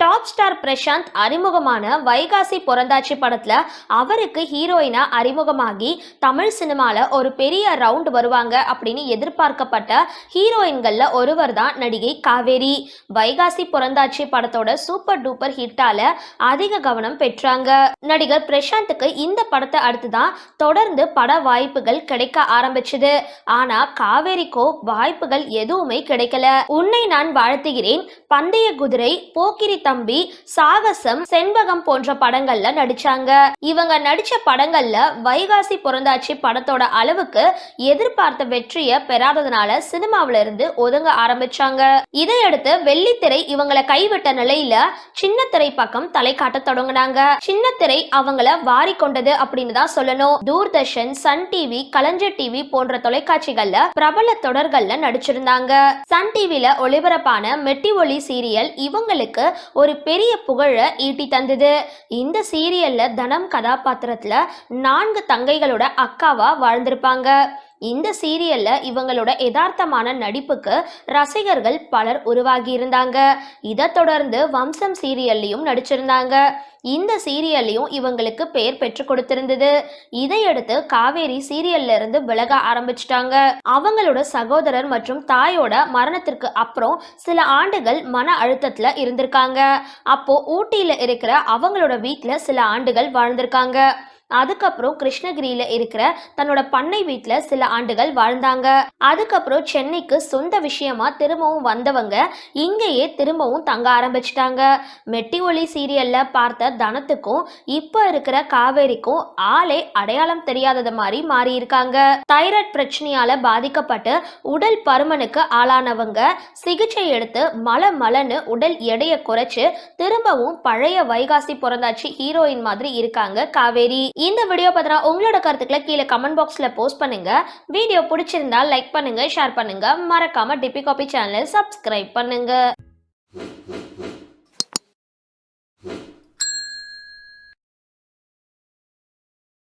Top star Prashanth அறிமுகமான வைகாசி பொறந்தாச்சி படத்துல அவருக்கு ஹீரோயினா அறிமுகமாகி தமிழ் சினிமால ஒரு பெரிய ரவுண்ட் வருவாங்க அப்படின்னு எதிர்பார்க்கப்பட்ட ஹீரோயின்கள்ல ஒருவர் தான் நடிகை காவேரி. வைகாசி பொறந்தாச்சி படத்தோட சூப்பர் டூப்பர் ஹிட்டால அதிக கவனம் பெற்றாங்க. நடிகர் பிரசாந்துக்கு இந்த படத்தை அடுத்துதான் தொடர்ந்து பட வாய்ப்புகள் கிடைக்க ஆரம்பிச்சது. ஆனா காவேரிக்கோ வாய்ப்புகள் எதுவுமே கிடைக்கல. உன்னை நான் வாழ்த்துகிறேன், பந்தய குதிரை, போக்கிரி தம்பி, சாகசம், செண்பகம் போன்ற படங்கள்ல நடிச்சாங்க. இவங்க நடிச்ச படங்கள்ல வைகாசி பொறந்தாச்சி படத்தோட அளவுக்கு எதிர்பார்த்த வெற்றியை பெறாததுனால சினிமாவில இருந்து ஒதுங்க ஆரம்பிச்சாங்க. இதையடுத்து வெள்ளித்திரை இவங்களை கைவிட்ட நிலையில சின்னத்திரை பக்கம் தலை காட்ட தொடங்கினாங்க. சின்னத்திரை அவங்கள வாரி கொண்டது அப்படின்னு தான் சொல்லணும். தூர்தர்ஷன், சன் டிவி, கலைஞர் டிவி போன்ற தொலைக்காட்சிகள்ல பிரபல தொடர்கள்ல நடிச்சிருந்தாங்க. சன் டிவில ஒளிபரப்பான மெட்டி ஒலி சீரியல் இவங்களுக்கு ஒரு பெரிய புகழ ஈட்டி தந்தது. இந்த சீரியல்ல தனம் கதாபாத்திரத்துல 4 தங்கைகளோட அக்காவா வாழ்ந்திருப்பாங்க. இந்த சீரியல்ல இவங்களோட யதார்த்தமான நடிப்புக்கு ரசிகர்கள் பலர் உருவாகி இருந்தாங்க. இதை தொடர்ந்து வம்சம் சீரியல்லையும் நடிச்சிருந்தாங்க. இந்த சீரியல்லையும் இவங்களுக்கு பெயர் பெற்று கொடுத்திருந்தது. இதையடுத்து காவேரி சீரியல்ல இருந்து விலக ஆரம்பிச்சிட்டாங்க. அவங்களோட சகோதரர் மற்றும் தாயோட மரணத்திற்கு அப்புறம் சில ஆண்டுகள் மன அழுத்தத்துல இருந்திருக்காங்க. அப்போ ஊட்டியில இருக்கிற அவங்களோட வீட்டுல சில ஆண்டுகள் வாழ்ந்திருக்காங்க. அதுக்கப்புறம் கிருஷ்ணகிரியில இருக்கிற தன்னோட பண்ணை வீட்டுல சில ஆண்டுகள் வாழ்ந்தாங்க. அதுக்கப்புறம் சென்னைக்கு சொந்த விஷயமா திரும்பவும் வந்தவங்க இங்கேயே திரும்பவும் தங்க ஆரம்பிச்சிட்டாங்க. மெட்டி ஒலி சீரியல்ல பார்த்த தனத்துக்கும் இப்ப இருக்கிற காவேரிக்கும் ஆளே அடையாளம் தெரியாதது மாதிரி மாறி இருக்காங்க. தைராய்டு பிரச்சனையால பாதிக்கப்பட்டு உடல் பருமனுக்கு ஆளானவங்க சிகிச்சை எடுத்து மலன்னு உடல் எடையை குறைச்சு திரும்பவும் பழைய வைகாசி பொறந்தாச்சி ஹீரோயின் மாதிரி இருக்காங்க காவேரி. இந்த வீடியோ பத்தின உங்களோட கருத்துக்களை கீழே கமெண்ட் பாக்ஸ்ல போஸ்ட் பண்ணுங்க. வீடியோ பிடிச்சிருந்தா லைக் பண்ணுங்க, ஷேர் பண்ணுங்க. மறக்காம டிபி காபி சேனலை சப்ஸ்கிரைப் பண்ணுங்க.